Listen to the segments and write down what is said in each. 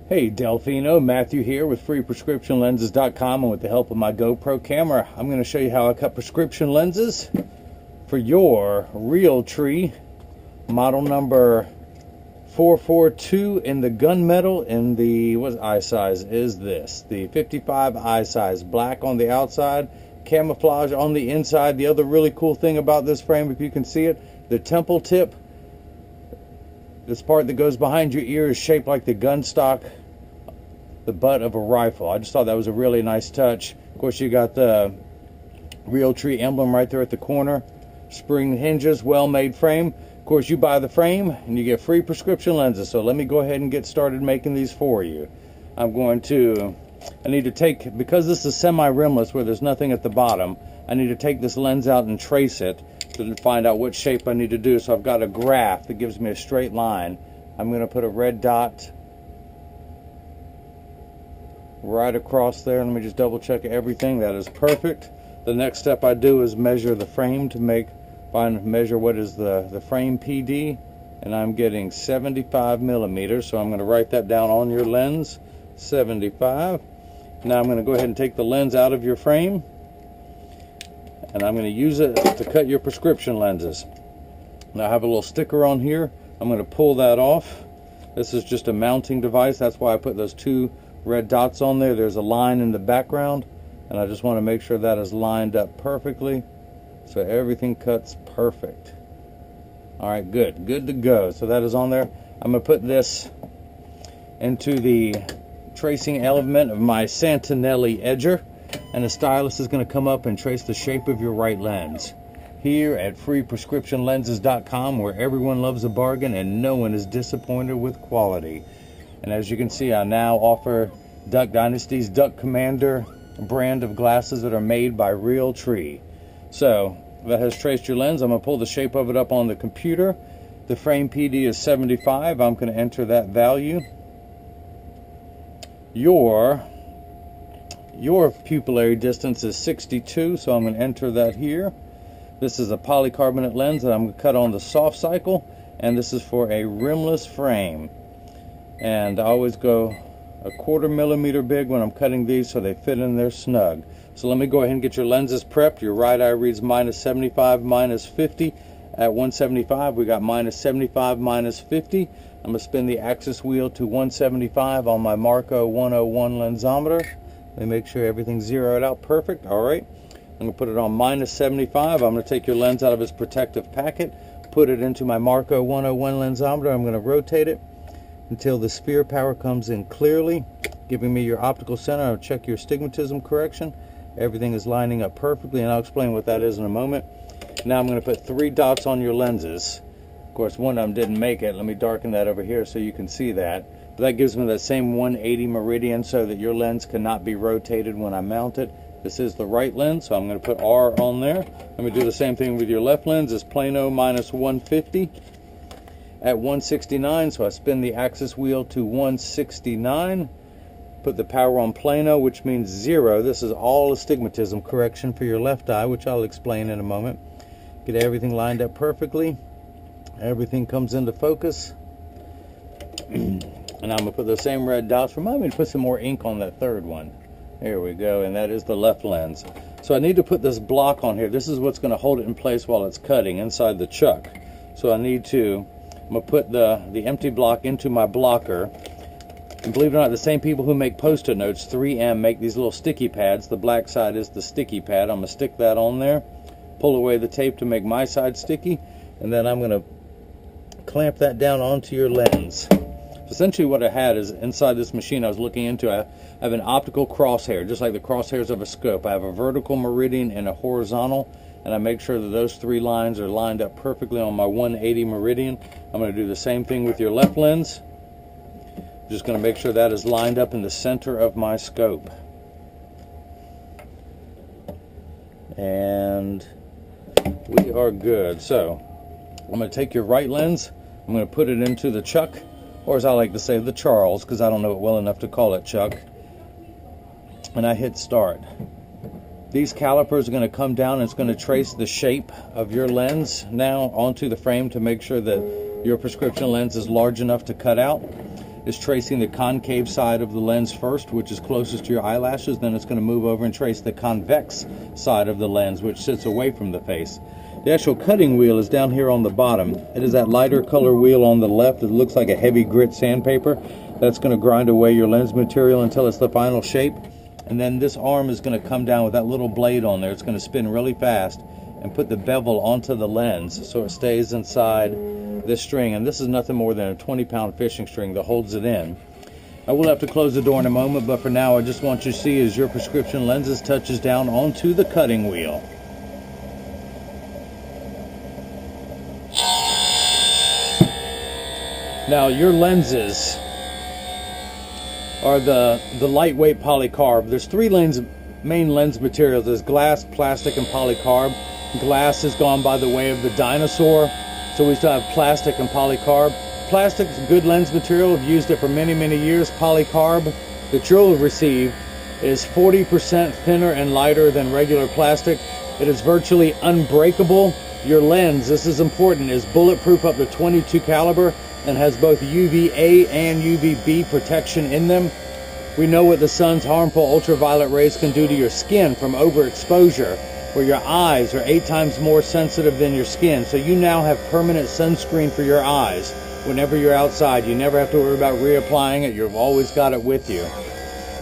Hey Delfino, Matthew here with freeprescriptionlenses.com, and with the help of my GoPro camera, I'm going to show you how I cut prescription lenses for your RealTree model number 442 in the gunmetal. In the, what eye size is this? The 55 eye size, black on the outside, camouflage on the inside. The other really cool thing about this frame, if you can see it, the temple tip, this part that goes behind your ear, is shaped like the gun stock, the butt of a rifle. I just thought that was a really nice touch. Of course, you got the RealTree emblem right there at the corner. Spring hinges, well-made frame. Of course, you buy the frame and you get free prescription lenses. So let me go ahead and get started making these for you. I need to take, because this is semi-rimless where there's nothing at the bottom, I need to take this lens out and trace it to find out what shape I need to do. So I've got a graph that gives me a straight line. I'm going to put a red dot right across there. Let me just double check everything. That is perfect. The next step I do is measure the frame to measure what is the frame PD, and I'm getting 75 millimeters. So I'm going to write that down on your lens, 75. Now I'm going to go ahead and take the lens out of your frame, and I'm going to use it to cut your prescription lenses. Now I have a little sticker on here. I'm going to pull that off. This is just a mounting device. That's why I put those two red dots on there. There's a line in the background, and I just want to make sure that is lined up perfectly so everything cuts perfect. Alright, good to go. So that is on there. I'm going to put this into the tracing element of my Santinelli edger, and the stylus is going to come up and trace the shape of your right lens here at freeprescriptionlenses.com, where everyone loves a bargain and no one is disappointed with quality. And as you can see, I now offer Dynasty's Duck Commander brand of glasses that are made by RealTree. So that has traced your lens. I'm going to pull the shape of it up on the computer. The frame PD is 75. I'm going to enter that value. Your pupillary distance is 62, so I'm going to enter that here. This is a polycarbonate lens that I'm going to cut on the soft cycle, and this is for a rimless frame. And I always go a 1/4 millimeter big when I'm cutting these so they fit in there snug. So let me go ahead and get your lenses prepped. Your right eye reads -75, -50. At 175, we got -75, -50. I'm going to spin the axis wheel to 175 on my Marco 101 lensometer. Let me make sure everything's zeroed out perfect. Alright, I'm going to put it on -75. I'm going to take your lens out of its protective packet, put it into my Marco 101 lensometer. I'm going to rotate it until the sphere power comes in clearly, giving me your optical center. I'll check your astigmatism correction. Everything is lining up perfectly, and I'll explain what that is in a moment. Now I'm going to put 3 dots on your lenses. Of course, one of them didn't make it. Let me darken that over here so you can see that. But that gives me that same 180 meridian so that your lens cannot be rotated when I mount it. This is the right lens, so I'm going to put R on there. Let me do the same thing with your left lens. It's plano -150. At 169, so I spin the axis wheel to 169. Put the power on plano, which means 0. This is all astigmatism correction for your left eye, which I'll explain in a moment. Get everything lined up perfectly. Everything comes into focus. And I'm going to put the same red dots. Remind me to put some more ink on that third one. There we go, and that is the left lens. So I need to put this block on here. This is what's going to hold it in place while it's cutting inside the chuck. So I'm going to put the empty block into my blocker. And believe it or not, the same people who make post-it notes, 3M, make these little sticky pads. The black side is the sticky pad. I'm going to stick that on there, pull away the tape to make my side sticky, and then I'm going to clamp that down onto your lens. Essentially what I had is, inside this machine I was looking into, I have an optical crosshair, just like the crosshairs of a scope. I have a vertical meridian and a horizontal, and I make sure that those 3 lines are lined up perfectly on my 180 meridian. I'm going to do the same thing with your left lens. Just going to make sure that is lined up in the center of my scope. And we are good. So I'm going to take your right lens, I'm going to put it into the chuck, or as I like to say, the Charles, because I don't know it well enough to call it chuck. And I hit start. These calipers are going to come down and it's going to trace the shape of your lens now onto the frame to make sure that your prescription lens is large enough to cut out. is tracing the concave side of the lens first, which is closest to your eyelashes. Then it's going to move over and trace the convex side of the lens, which sits away from the face. The actual cutting wheel is down here on the bottom. It is that lighter color wheel on the left. It looks like a heavy grit sandpaper. That's going to grind away your lens material until it's the final shape. And then this arm is going to come down with that little blade on there. It's going to spin really fast and put the bevel onto the lens so it stays inside this string. And this is nothing more than a 20-pound fishing string that holds it in. I will have to close the door in a moment, but for now I just want you to see as your prescription lenses touches down onto the cutting wheel. Now your lenses are the lightweight polycarb. There's three main lens materials. There's glass, plastic, and polycarb. Glass has gone by the way of the dinosaur, so we still have plastic and polycarb. Plastic is a good lens material. I've used it for many, many years. Polycarb that you'll receive is 40% thinner and lighter than regular plastic. It is virtually unbreakable. Your lens, this is important, is bulletproof up to 22 caliber and has both UVA and UVB protection in them. We know what the sun's harmful ultraviolet rays can do to your skin from overexposure, where your eyes are 8 times more sensitive than your skin. So you now have permanent sunscreen for your eyes whenever you're outside. You never have to worry about reapplying it. You've always got it with you.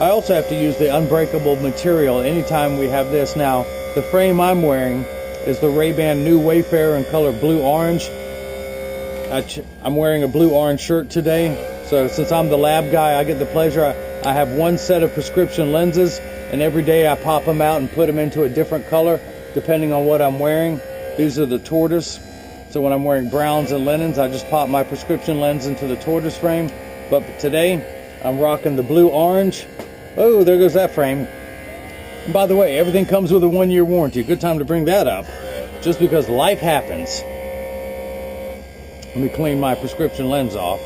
I also have to use the unbreakable material anytime we have this. Now, the frame I'm wearing is the Ray-Ban New Wayfarer in color blue-orange. I'm wearing a blue-orange shirt today. So since I'm the lab guy, I get the pleasure. I have one set of prescription lenses, and every day I pop them out and put them into a different color depending on what I'm wearing. These are the tortoise. So when I'm wearing browns and linens, I just pop my prescription lens into the tortoise frame. But today, I'm rocking the blue-orange. Oh, there goes that frame. And by the way, everything comes with a 1-year warranty. Good time to bring that up, just because life happens. Let me clean my prescription lens off.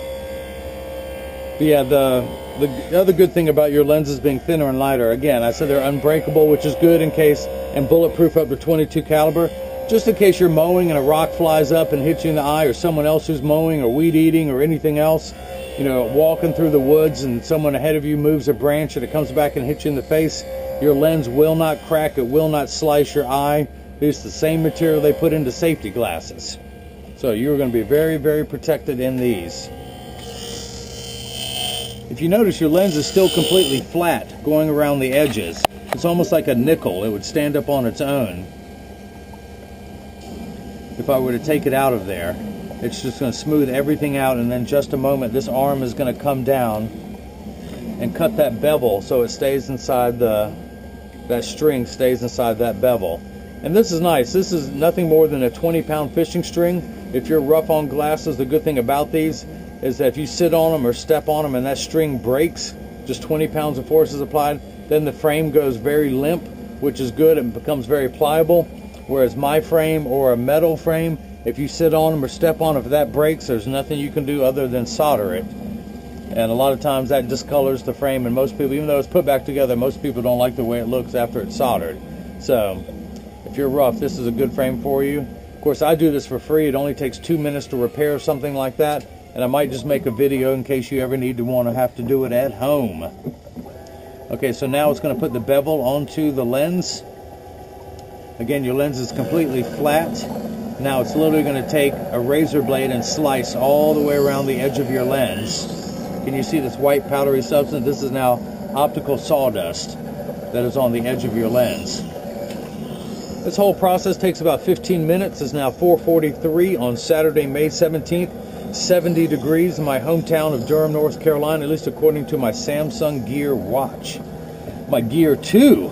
But yeah, the other good thing about your lenses being thinner and lighter, again, I said they're unbreakable, which is good in case, and bulletproof up to 22 caliber. Just in case you're mowing and a rock flies up and hits you in the eye, or someone else who's mowing or weed eating or anything else, you know, walking through the woods and someone ahead of you moves a branch and it comes back and hits you in the face, your lens will not crack, it will not slice your eye. It's the same material they put into safety glasses. So you're going to be very, very protected in these. If you notice, your lens is still completely flat going around the edges. It's almost like a nickel. It would stand up on its own. If I were to take it out of there, it's just going to smooth everything out, and then in just a moment this arm is going to come down and cut that bevel so it stays inside that string stays inside that bevel. And this is nice. This is nothing more than a 20-pound fishing string. If you're rough on glasses, the good thing about these is that if you sit on them or step on them and that string breaks, just 20 pounds of force is applied, then the frame goes very limp, which is good and becomes very pliable. Whereas my frame or a metal frame, if you sit on them or step on them, if that breaks, there's nothing you can do other than solder it. And a lot of times that discolors the frame, and most people, even though it's put back together, most people don't like the way it looks after it's soldered. So if you're rough, this is a good frame for you. Of course, I do this for free. It only takes 2 minutes to repair something like that, and I might just make a video in case you ever need to have to do it at home. Okay, so now it's going to put the bevel onto the lens. Again, your lens is completely flat. Now it's literally going to take a razor blade and slice all the way around the edge of your lens. Can you see this white powdery substance? This is now optical sawdust that is on the edge of your lens. This whole process takes about 15 minutes. It's now 4:43 on Saturday, May 17th. 70 degrees in my hometown of Durham, North Carolina, at least according to my Samsung Gear watch. My Gear 2.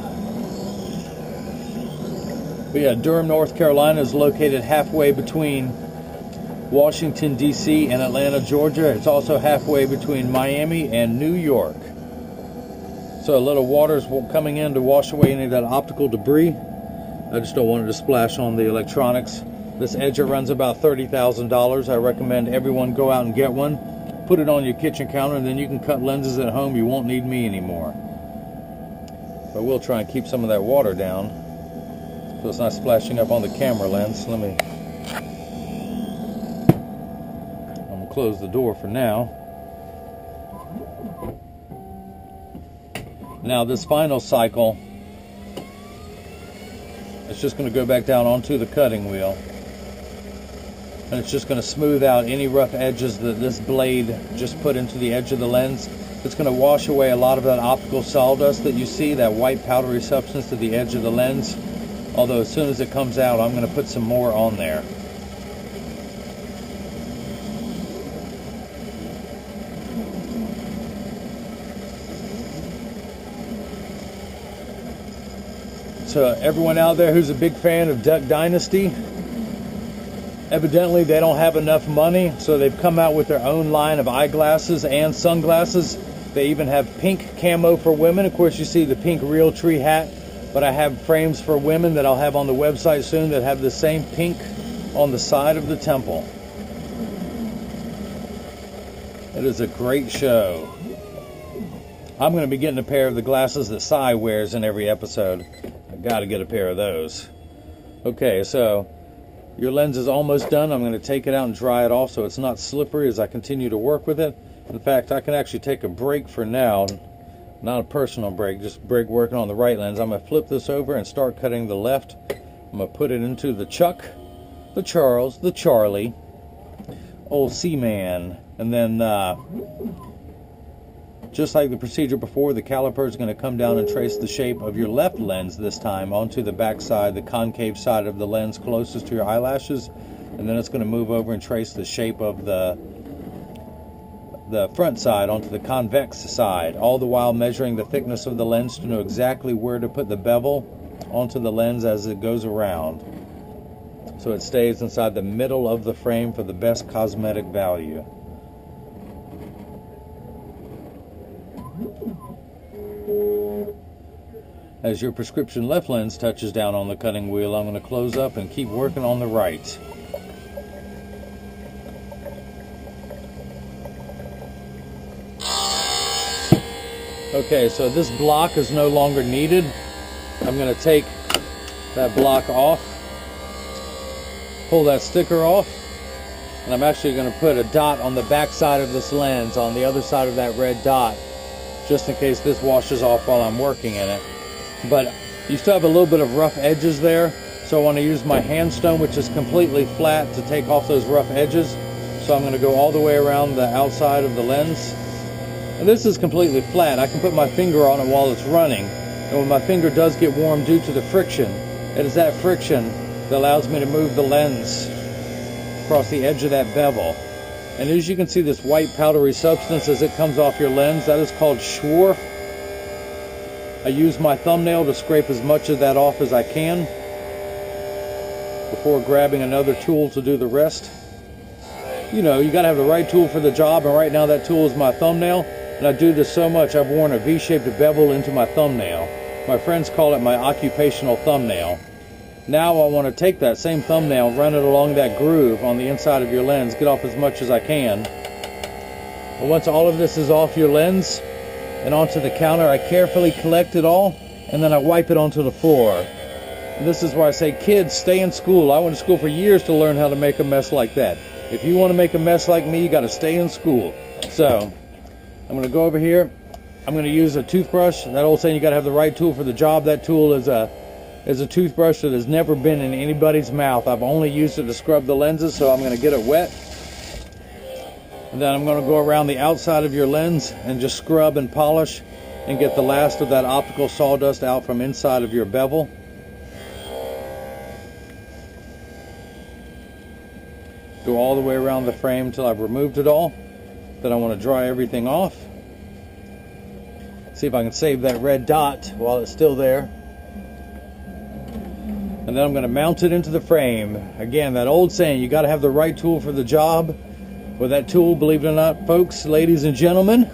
But yeah, Durham, North Carolina is located halfway between Washington, D.C. and Atlanta, Georgia. It's also halfway between Miami and New York. So a little water's coming in to wash away any of that optical debris. I just don't want it to splash on the electronics. This edger runs about $30,000. I recommend everyone go out and get one. Put it on your kitchen counter, and then you can cut lenses at home. You won't need me anymore. But we'll try and keep some of that water down so it's not splashing up on the camera lens. I'm going to close the door for now. Now this final cycle, it's just going to go back down onto the cutting wheel, and it's just going to smooth out any rough edges that this blade just put into the edge of the lens. It's going to wash away a lot of that optical sawdust that you see, that white powdery substance to the edge of the lens. Although as soon as it comes out, I'm going to put some more on there. So everyone out there who's a big fan of Duck Dynasty, evidently they don't have enough money, so they've come out with their own line of eyeglasses and sunglasses. They even have pink camo for women. Of course, you see the pink RealTree hat, but I have frames for women that I'll have on the website soon that have the same pink on the side of the temple. It is a great show. I'm going to be getting a pair of the glasses that Cy wears in every episode. I got to get a pair of those. Okay, so your lens is almost done. I'm going to take it out and dry it off so it's not slippery as I continue to work with it. In fact, I can actually take a break for now. Not a personal break, just break working on the right lens. I'm going to flip this over and start cutting the left. I'm going to put it into the Chuck, the Charles, the Charlie, old Seaman. And then, just like the procedure before, the caliper is going to come down and trace the shape of your left lens this time onto the back side, the concave side of the lens closest to your eyelashes. And then it's going to move over and trace the shape of the front side onto the convex side, all the while measuring the thickness of the lens to know exactly where to put the bevel onto the lens as it goes around, so it stays inside the middle of the frame for the best cosmetic value. As your prescription left lens touches down on the cutting wheel, I'm going to close up and keep working on the right. Okay, so this block is no longer needed. I'm going to take that block off, pull that sticker off, and I'm actually going to put a dot on the back side of this lens on the other side of that red dot, just in case this washes off while I'm working in it. But you still have a little bit of rough edges there, so I want to use my hand stone, which is completely flat, to take off those rough edges. So I'm going to go all the way around the outside of the lens. And this is completely flat. I can put my finger on it while it's running, and when my finger does get warm due to the friction, it is that friction that allows me to move the lens across the edge of that bevel. And as you can see, this white powdery substance as it comes off your lens, that is called Schwarf. I use my thumbnail to scrape as much of that off as I can before grabbing another tool to do the rest. You know, you got to have the right tool for the job, and right now that tool is my thumbnail. And I do this so much, I've worn a V-shaped bevel into my thumbnail. My friends call it my occupational thumbnail. Now I want to take that same thumbnail, run it along that groove on the inside of your lens, get off as much as I can. And once all of this is off your lens and onto the counter, I carefully collect it all, and then I wipe it onto the floor. And this is why I say, kids, stay in school. I went to school for years to learn how to make a mess like that. If you want to make a mess like me, you got to stay in school. So I'm going to go over here. I'm going to use a toothbrush. That old saying, you got to have the right tool for the job. That tool is a toothbrush that has never been in anybody's mouth. I've only used it to scrub the lenses, so I'm going to get it wet. And then I'm going to go around the outside of your lens and just scrub and polish and get the last of that optical sawdust out from inside of your bevel. Go all the way around the frame until I've removed it all. Then I want to dry everything off. See if I can save that red dot while it's still there. And then I'm going to mount it into the frame. Again, that old saying, you got to have the right tool for the job. Well, that tool, believe it or not, folks, ladies and gentlemen,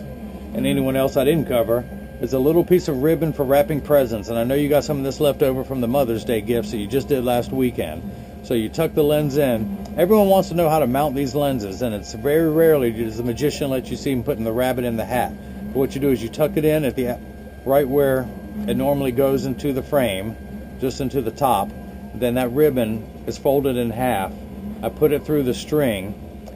and anyone else I didn't cover, is a little piece of ribbon for wrapping presents. And I know you got some of this left over from the Mother's Day gifts that you just did last weekend. So you tuck the lens in. Everyone wants to know how to mount these lenses, and it's very rarely does the magician let you see him putting the rabbit in the hat. But what you do is you tuck it in at the right where it normally goes into the frame, just into the top. Then that ribbon is folded in half. I put it through the string,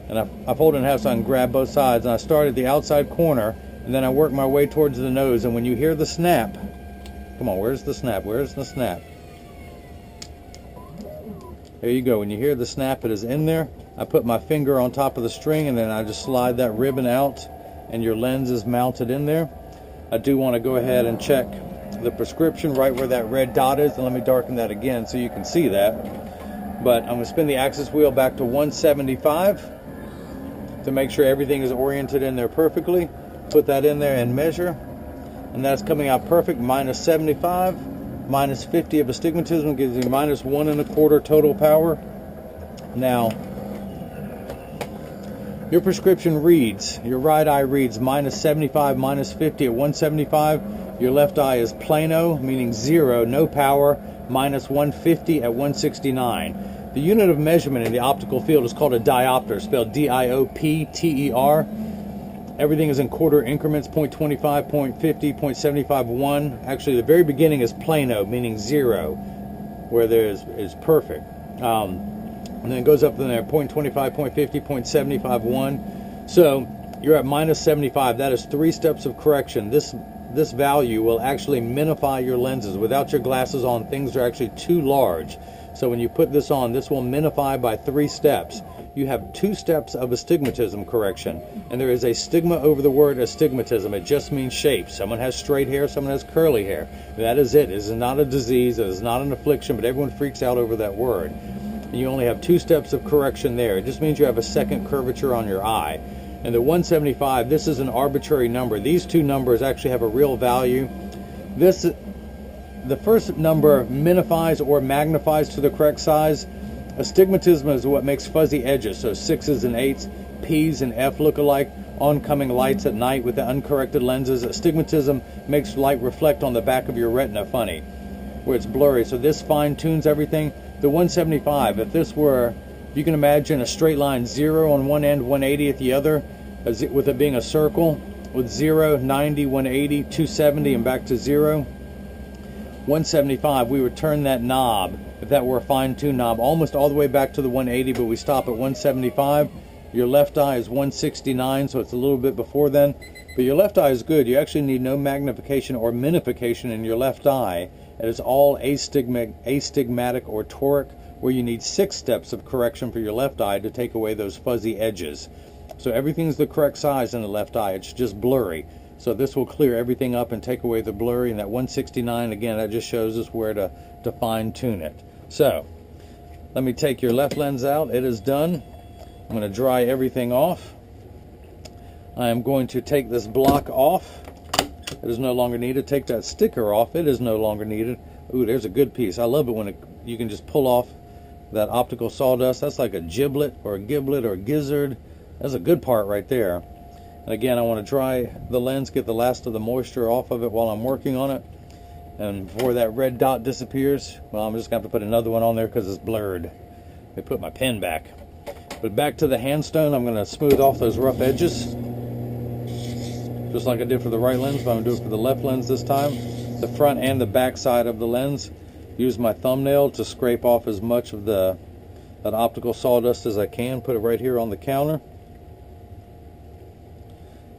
and I fold it in half so I can grab both sides. And I start at the outside corner and then I work my way towards the nose, and when you hear the snap, come on, where's the snap? Where's the snap? There you go. When you hear the snap, it is in there. I put my finger on top of the string, and then I just slide that ribbon out, and your lens is mounted in there. I do want to go ahead and check the prescription right where that red dot is, and let me darken that again so you can see that. But I'm going to spin the axis wheel back to 175 to make sure everything is oriented in there perfectly. Put that in there and measure, and that's coming out perfect. Minus 75, minus 50 of astigmatism gives you minus 1¼ total power. Now, your prescription reads, your right eye reads minus 75, minus 50 at 175. Your left eye is plano, meaning 0, no power, minus 150 at 169. The unit of measurement in the optical field is called a diopter, spelled D-I-O-P-T-E-R. Everything is in quarter increments, 0.25, 0.50, 0.75, 1. Actually, the very beginning is plano, meaning 0, where there is perfect. And then it goes up from there, 0.25, 0.50, 0.75, 1. So you're at minus 75. That is 3 steps of correction. This value will actually minify your lenses. Without your glasses on, things are actually too large. So when you put this on, this will minify by 3 steps. You have 2 steps of astigmatism correction, and there is a stigma over the word astigmatism. It just means shape. Someone has straight hair, someone has curly hair. That is it. It is not a disease. It is not an affliction, but everyone freaks out over that word. And you only have 2 steps of correction there. It just means you have a second curvature on your eye. And the 175, this is an arbitrary number. These 2 numbers actually have a real value. The first number minifies or magnifies to the correct size. Astigmatism is what makes fuzzy edges, so 6s and 8s, P's and F look alike, oncoming lights at night with the uncorrected lenses. Astigmatism makes light reflect on the back of your retina funny, where it's blurry, so this fine-tunes everything. The 175, if this were, you can imagine a straight line, 0 on one end, 180 at the other, with it being a circle, with 0, 90, 180, 270, and back to 0. 175, we would turn that knob, if that were a fine-tuned knob, almost all the way back to the 180, but we stop at 175. Your left eye is 169, so it's a little bit before then. But your left eye is good. You actually need no magnification or minification in your left eye. It is all astigmatic or toric, where you need 6 steps of correction for your left eye to take away those fuzzy edges. So everything's the correct size in the left eye. It's just blurry. So this will clear everything up and take away the blurry. And that 169, again, that just shows us where to fine-tune it. So let me take your left lens out. It is done. I'm going to dry everything off. I am going to take this block off. It is no longer needed. Take that sticker off. It is no longer needed. Ooh, there's a good piece. I love it when you can just pull off that optical sawdust. That's like a giblet or a giblet or a gizzard. That's a good part right there. And again, I want to dry the lens, get the last of the moisture off of it while I'm working on it. And before that red dot disappears, well, I'm just going to have to put another one on there because it's blurred. Let me put my pen back. But back to the handstone, I'm going to smooth off those rough edges, just like I did for the right lens, but I'm going to do it for the left lens this time. The front and the back side of the lens. Use my thumbnail to scrape off as much of that optical sawdust as I can. Put it right here on the counter.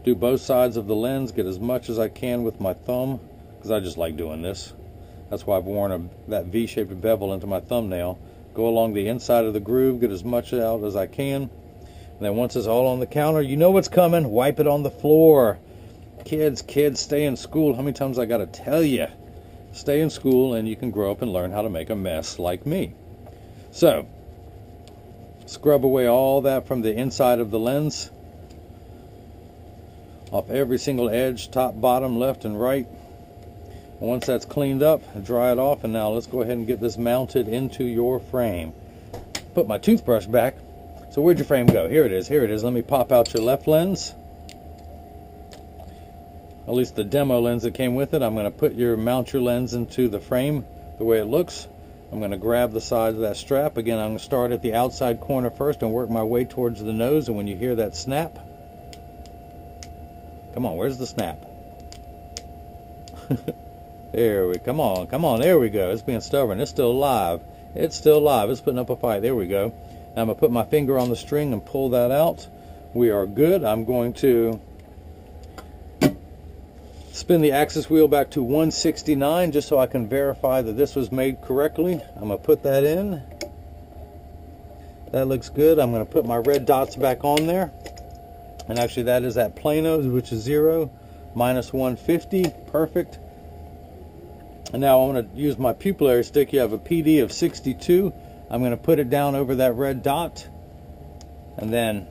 Do both sides of the lens, get as much as I can with my thumb, because I just like doing this. That's why I've worn that V-shaped bevel into my thumbnail. Go along the inside of the groove, get as much out as I can. And then once it's all on the counter, you know what's coming. Wipe it on the floor. Kids, stay in school. How many times I got to tell you? Stay in school and you can grow up and learn how to make a mess like me. So, scrub away all that from the inside of the lens. Off every single edge, top, bottom, left, and right. And once that's cleaned up, dry it off, and now let's go ahead and get this mounted into your frame. Put my toothbrush back. So where'd your frame go? Here it is, here it is. Let me pop out your left lens. At least the demo lens that came with it. I'm going to mount your lens into the frame the way it looks. I'm going to grab the side of that strap. Again, I'm going to start at the outside corner first and work my way towards the nose, and when you hear that snap, come on, where's the snap? There we come on, there we go. It's being stubborn. It's still alive. It's still alive. It's putting up a fight. There we go. Now I'm going to put my finger on the string and pull that out. We are good. I'm going to Spin the axis wheel back to 169 just so I can verify that this was made correctly. I'm going to put that in. That looks good. I'm going to put my red dots back on there. And actually that is at Plano's, which is 0, minus 150. Perfect. And now I'm going to use my pupillary stick. You have a PD of 62. I'm going to put it down over that red dot. And then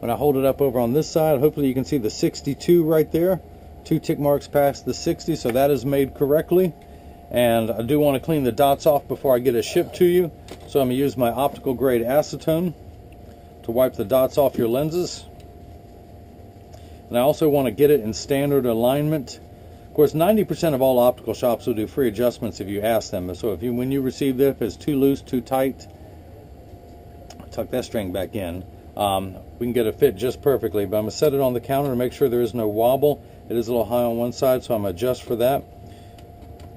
when I hold it up over on this side, hopefully you can see the 62 right there. 2 tick marks past the 60, so that is made correctly. And I do want to clean the dots off before I get it shipped to you. So I'm going to use my optical grade acetone to wipe the dots off your lenses. And I also want to get it in standard alignment. Of course, 90% of all optical shops will do free adjustments if you ask them. So when you receive this, if it's too loose, too tight, tuck that string back in. We can get it fit just perfectly, but I'm going to set it on the counter to make sure there is no wobble. It is a little high on one side, so I'm going to adjust for that.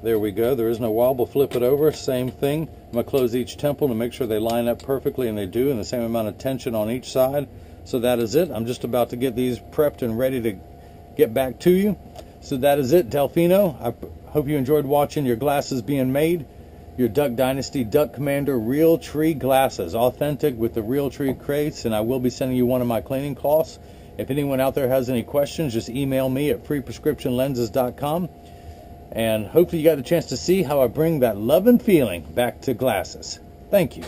There we go. There is no wobble. Flip it over. Same thing. I'm going to close each temple to make sure they line up perfectly, and they do, and the same amount of tension on each side. So that is it. I'm just about to get these prepped and ready to get back to you. So that is it, Delfino. I hope you enjoyed watching your glasses being made. Your Duck Dynasty Duck Commander RealTree glasses, authentic with the RealTree crates, and I will be sending you one of my cleaning cloths. If anyone out there has any questions, just email me at freeprescriptionlenses.com, and hopefully you got a chance to see how I bring that love and feeling back to glasses. Thank you.